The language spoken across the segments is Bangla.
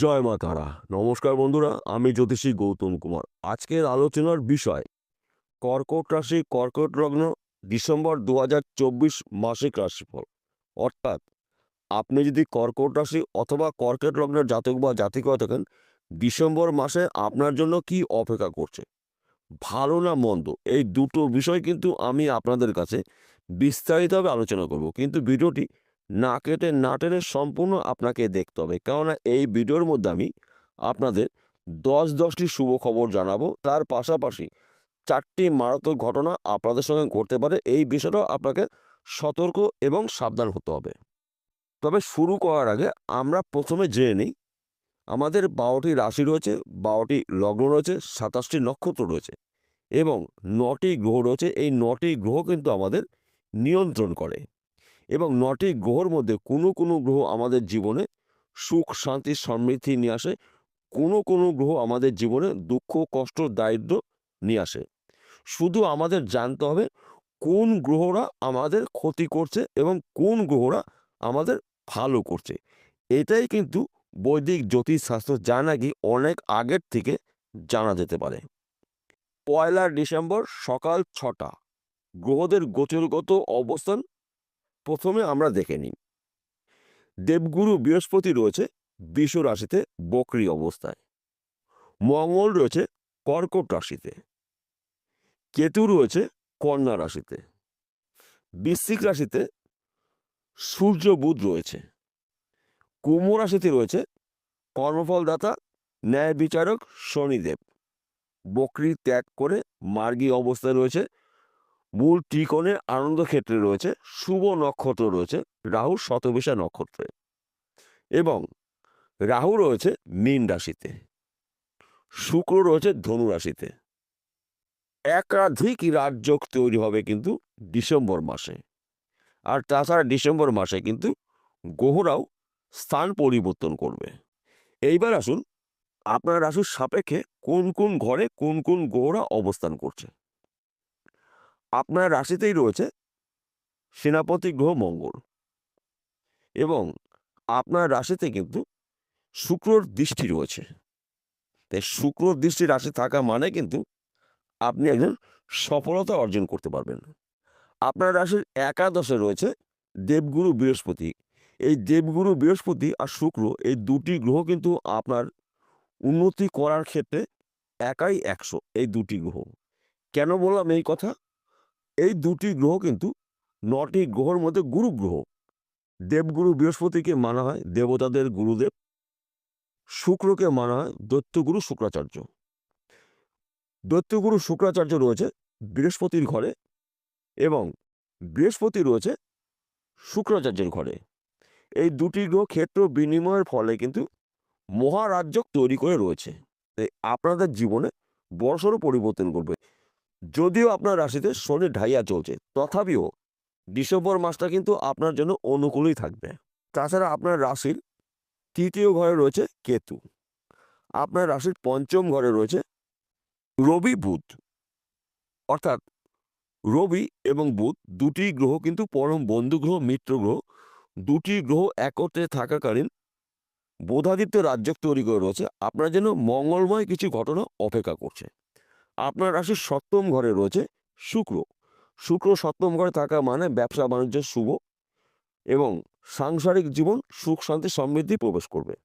জয় মা তারা। নমস্কার বন্ধুরা, আমি জ্যোতিষী গৌতম কুমার। আজকের আলোচনার বিষয় কর্কট রাশি, কর্কট লগ্ন, ডিসেম্বর 2024 মাসিক রাশিফল। অর্থাৎ আপনি যদি কর্কট রাশি অথবা কর্কট লগ্নের জাতক বা জাতিকা হয়ে থাকেন, ডিসেম্বর মাসে আপনার জন্য কি অপেক্ষা করছে, ভালো না মন্দ, এই দুটো বিষয় কিন্তু আমি আপনাদের কাছে বিস্তারিতভাবে আলোচনা করব। কিন্তু ভিডিওটি না কেটে না টেনে সম্পূর্ণ আপনাকে দেখতে হবে, কেননা এই ভিডিওর মধ্যে আমি আপনাদের 10টি শুভ খবর জানাবো। তার পাশাপাশি 4টি মারাত্মক ঘটনা আপনাদের সঙ্গে ঘটতে পারে, এই বিষয়টাও আপনাকে সতর্ক এবং সাবধান হতে হবে। তবে শুরু করার আগে আমরা প্রথমে জেনে নিই, আমাদের 12টি রাশি রয়েছে, 12টি লগ্ন রয়েছে, 27টি নক্ষত্র রয়েছে এবং 9টি গ্রহ রয়েছে। এই 9টি গ্রহ কিন্তু আমাদের নিয়ন্ত্রণ করে এবং 9টি গ্রহর মধ্যে কোনো কোনো গ্রহ আমাদের জীবনে সুখ, শান্তি, সমৃদ্ধি নিয়ে আসে। কোনো কোনো গ্রহ আমাদের জীবনে দুঃখ, কষ্ট, দারিদ্র নিয়ে আসে। শুধু আমাদের জানতে হবে কোন গ্রহরা আমাদের ক্ষতি করছে এবং কোন গ্রহরা আমাদের ভালো করছে। এটাই কিন্তু বৈদিক জ্যোতিষশাস্ত্র, যা নাকি অনেক আগের থেকে জানা যেতে পারে। 1 ডিসেম্বর সকাল 6টা গ্রহদের গোচরগত অবস্থান প্রথমে আমরা দেখে নিই। দেবগুরু বৃহস্পতি রয়েছে বৃষ রাশিতে বক্রী অবস্থায়, মঙ্গল রয়েছে কর্কট রাশিতে, কেতু রয়েছে কন্যা রাশিতে, বৃশ্চিক রাশিতে সূর্য বুধ রয়েছে, কুম্ভ রাশিতে রয়েছে কর্মফলদাতা ন্যায় বিচারক শনিদেব, বক্রী ত্যাগ করে মার্গী অবস্থায় রয়েছে, মূল ত্রিকোণের আনন্দ ক্ষেত্রে রয়েছে, শুভ নক্ষত্র রয়েছে রাহু শতবিশা নক্ষত্রে এবং রাহু রয়েছে মীন রাশিতে, শুক্র রয়েছে ধনু রাশিতে। একাধিক রাজযোগ তৈরি হবে কিন্তু ডিসেম্বর মাসে। আর তাছাড়া ডিসেম্বর মাসে কিন্তু গ্রহরাও স্থান পরিবর্তন করবে। এইবার আসুন আপনার রাশির সাপেক্ষে কোন কোন ঘরে কোন কোন গ্রহরা অবস্থান করছে। আপনার রাশিতেই রয়েছে সেনাপতি গ্রহ মঙ্গল এবং আপনার রাশিতে কিন্তু শুক্রর দৃষ্টি রয়েছে। তাই শুক্রর দৃষ্টি রাশি থাকা মানে কিন্তু আপনি একজন সফলতা অর্জন করতে পারবেন। আপনার রাশির একাদশে রয়েছে দেবগুরু বৃহস্পতি। এই দেবগুরু বৃহস্পতি আর শুক্র, এই দুটি গ্রহ কিন্তু আপনার উন্নতি করার ক্ষেত্রে একাই 100। এই দুটি গ্রহ কেন বললাম এই কথা, এই দুটি গ্রহ কিন্তু 9টি গ্রহের মধ্যে গুরু গ্রহ। দেবগুরু বৃহস্পতিকে মানা হয় দেবতাদের গুরুদেব, শুক্রকে মানা হয় দৈত্যগুরু শুক্রাচার্য। দৈত্যগুরু শুক্রাচার্য রয়েছে বৃহস্পতির ঘরে এবং বৃহস্পতি রয়েছে শুক্রাচার্যের ঘরে। এই দুটি গ্রহ ক্ষেত্র বিনিময়ের ফলে কিন্তু মহারাজ্য তৈরি করে রয়েছে। তাই আপনাদের জীবনে বড়সড় পরিবর্তন করবে। যদিও আপনার রাশিতে শনি ঢাইয়া চলছে, তথাপিও ডিসেম্বর মাসটা কিন্তু আপনার জন্য অনুকূলই থাকবে। তাছাড়া আপনার রাশির 3য় ঘরে রয়েছে কেতু, আপনার রাশির 5ম ঘরে রয়েছে রবি বুধ। অর্থাৎ রবি এবং বুধ দুটি গ্রহ কিন্তু পরম বন্ধু গ্রহ, মিত্র গ্রহ। দুটি গ্রহ একত্রে থাকাকালীন বোধাদিত্য রাজ্য তৈরি করে রয়েছে। আপনার জন্য মঙ্গলময় কিছু ঘটনা অপেক্ষা করছে। আপনার রাশির 7ম ঘরে রয়েছে শুক্র। শুক্র 7ম ঘরে থাকা মানে ব্যবসা বাণিজ্য শুভ এবং সাংসারিক জীবন সুখ, শান্তি, সমৃদ্ধি প্রবেশ করবে।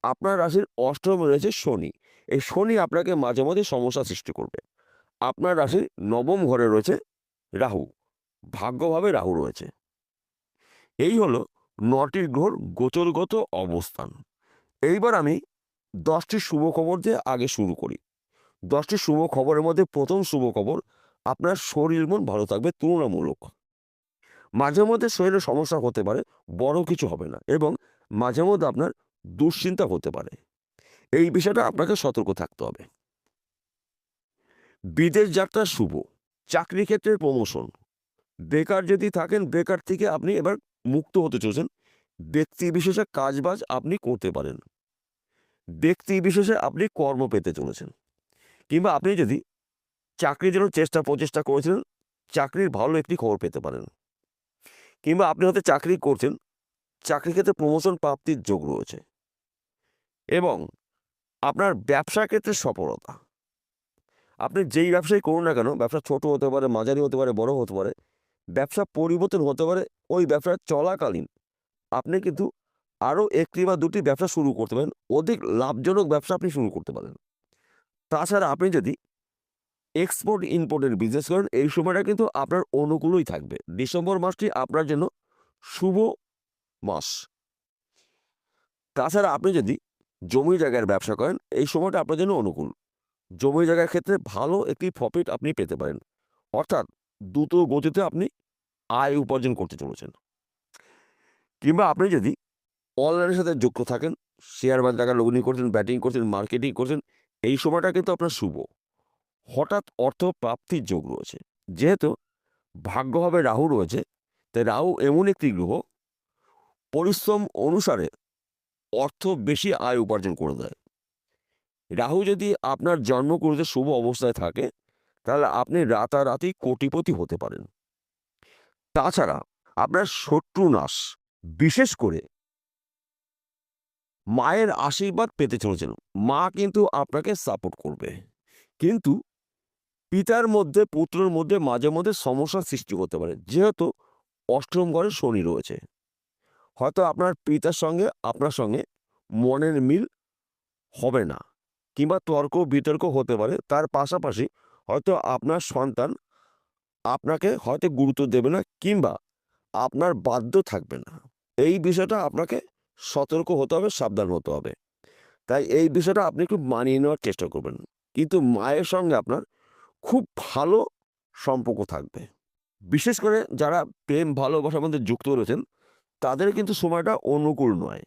আপনার রাশির 8মে রয়েছে শনি। এই শনি আপনাকে মাঝে মাঝে সমস্যা সৃষ্টি করবে। আপনার রাশির 9ম ঘরে রয়েছে রাহু, ভাগ্যভাবে রাহু রয়েছে। এই হলো 9টি গ্রহর গোচরগত অবস্থান। এইবার আমি 10টি শুভ খবর দিয়ে আগে শুরু করি। 10টি শুভ খবরের মধ্যে প্রথম শুভ খবর, আপনার শরীর মন ভালো থাকবে তুলনামূলক। মাঝে মধ্যে শরীরে সমস্যা হতে পারে, বড় কিছু হবে না এবং মাঝে মধ্যে আপনার দুশ্চিন্তা হতে পারে। এই বিষয়টা আপনাকে সতর্ক থাকতে হবে। বিদেশ যাত্রা শুভ, চাকরি ক্ষেত্রে প্রমোশন, বেকার যদি থাকেন বেকার থেকে আপনি এবার মুক্ত হতে চলেছেন। ব্যক্তি বিশেষে কাজবাজ আপনি করতে পারেন, ব্যক্তি বিশেষে আপনি কর্ম পেতে চলেছেন। কিংবা আপনি যদি চাকরির জন্য প্রচেষ্টা করেছিলেন, চাকরির ভালো একটি খবর পেতে পারেন। কিংবা আপনি হয়তো চাকরি করছেন, চাকরি ক্ষেত্রে প্রমোশন প্রাপ্তির যোগ রয়েছে। এবং আপনার ব্যবসা ক্ষেত্রে সফলতা। আপনি যেই ব্যবসাই করুন না কেন, ব্যবসা ছোট হতে পারে, মাঝারি হতে পারে, বড় হতে পারে, ব্যবসা পরিবর্তন হতে পারে। ওই ব্যবসা চলাকালীন আপনি কিন্তু আরও ১টি বা ২টি ব্যবসা শুরু করতে পারেন। অধিক লাভজনক ব্যবসা আপনি শুরু করতে পারেন। তাছাড়া আপনি যদি এক্সপোর্ট ইম্পোর্টের বিজনেস করেন, এই সময়টা কিন্তু আপনার অনুকূলই থাকবে। ডিসেম্বর মাসটি আপনার জন্য শুভ মাস। তাছাড়া আপনি যদি জমি জায়গার ব্যবসা করেন, এই সময়টা আপনার জন্য অনুকূল। জমি জায়গার ক্ষেত্রে ভালো একটি প্রফিট আপনি পেতে পারেন। অর্থাৎ দ্রুত গতিতে আপনি আয় উপার্জন করতে চলেছেন। কিংবা আপনি যদি অনলাইনের সাথে যুক্ত থাকেন, শেয়ার বাজারে টাকা লগ্নি করছেন, ব্যাটিং করছেন, মার্কেটিং করছেন, এই সময়টা কিন্তু আপনার শুভ। হঠাৎ অর্থ প্রাপ্তির যোগ রয়েছে। যেহেতু ভাগ্যভাবে রাহু রয়েছে, তাই রাহু এমন একটি গ্রহ, পরিশ্রম অনুসারে অর্থ বেশি আয় উপার্জন করে দেয়। রাহু যদি আপনার জন্মকুণ্ডলিতে শুভ অবস্থায় থাকে, তাহলে আপনি রাতারাতি কোটিপতি হতে পারেন। তাছাড়া আপনার শত্রু নাশ, বিশেষ করে মায়ের আশীর্বাদ পেতে চলেছেন। মা কিন্তু আপনাকে সাপোর্ট করবে, কিন্তু পিতার মধ্যে পুত্রের মধ্যে মাঝে মধ্যে সমস্যার সৃষ্টি হতে পারে। যেহেতু অষ্টম ঘরে শনি রয়েছে, হয়তো আপনার পিতার সঙ্গে আপনার সঙ্গে মনের মিল হবে না, কিংবা তর্ক বিতর্ক হতে পারে। তার পাশাপাশি হয়তো আপনার সন্তান আপনাকে হয়তো গুরুত্ব দেবে না, কিংবা আপনার বাধ্য থাকবে না। এই বিষয়টা আপনাকে সতর্ক হতে হবে, সাবধান হতে হবে। তাই এই বিষয়টা আপনি একটু মানিয়ে নেওয়ার চেষ্টা করবেন। কিন্তু মায়ের সঙ্গে আপনার খুব ভালো সম্পর্ক থাকবে। বিশেষ করে যারা প্রেম ভালোবাসার মধ্যে যুক্ত রয়েছেন, তাদের কিন্তু সময়টা অনুকূল নয়।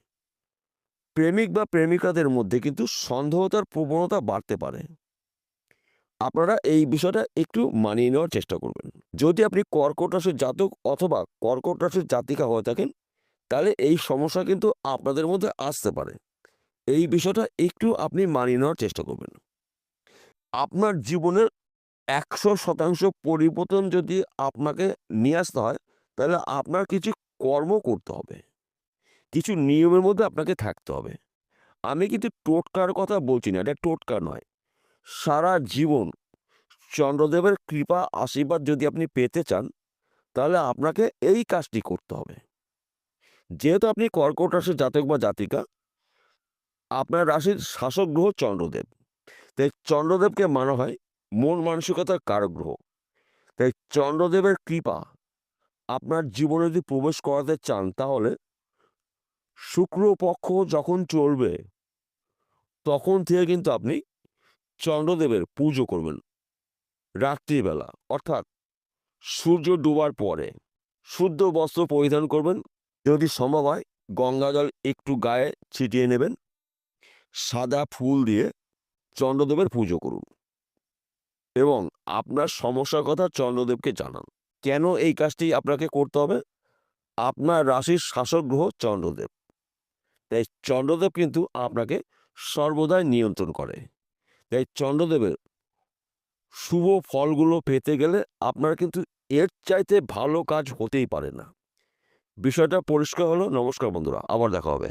প্রেমিক বা প্রেমিকাদের মধ্যে কিন্তু সন্দেহতার প্রবণতা বাড়তে পারে। আপনারা এই বিষয়টা একটু মানিয়ে নেওয়ার চেষ্টা করবেন। যদি আপনি কর্কট রাশির জাতক অথবা কর্কট রাশির জাতিকা হয়ে থাকেন, তাহলে এই সমস্যা কিন্তু আপনাদের মধ্যে আসতে পারে। এই বিষয়টা একটু আপনি মানিয়ে নেওয়ার চেষ্টা করবেন। আপনার জীবনের ১০০% পরিবর্তন যদি আপনাকে নিয়ে আসতে হয়, তাহলে আপনার কিছু কর্ম করতে হবে, কিছু নিয়মের মধ্যে আপনাকে থাকতে হবে। আমি কিন্তু টোটকার কথা বলছি না, এটা টোটকা নয়। সারা জীবন চন্দ্রদেবের কৃপা আশীর্বাদ যদি আপনি পেতে চান, তাহলে আপনাকে এই কাজটি করতে হবে। যেহেতু আপনি কর্কট রাশির জাতক বা জাতিকা, আপনার রাশির শাসক গ্রহ চন্দ্রদেব। তাই চন্দ্রদেবকে মানা হয় মন মানসিকতার কারক গ্রহ। তাই চন্দ্রদেবের কৃপা আপনার জীবনে যদি প্রবেশ করাতে চান, তাহলে শুক্রপক্ষ যখন চলবে, তখন থেকে কিন্তু আপনি চন্দ্রদেবের পুজো করবেন রাত্রিবেলা, অর্থাৎ সূর্য ডোবার পরে। শুদ্ধ বস্ত্র পরিধান করবেন, যদি সম্ভব হয় গঙ্গাজল একটু গায়ে ছিটিয়ে নেবেন, সাদা ফুল দিয়ে চন্দ্রদেবের পুজো করুন এবং আপনার সমস্যার কথা চন্দ্রদেবকে জানান। কেন এই কাজটি আপনাকে করতে হবে? আপনার রাশির শাসক গ্রহ চন্দ্রদেব। তাই চন্দ্রদেব কিন্তু আপনাকে সর্বদাই নিয়ন্ত্রণ করে। তাই চন্দ্রদেবের শুভ ফলগুলো পেতে গেলে আপনার কিন্তু এর চাইতে ভালো কাজ হতেই পারে না। বিষয়টা পরিষ্কার হলো। নমস্কার বন্ধুরা, আবার দেখা হবে।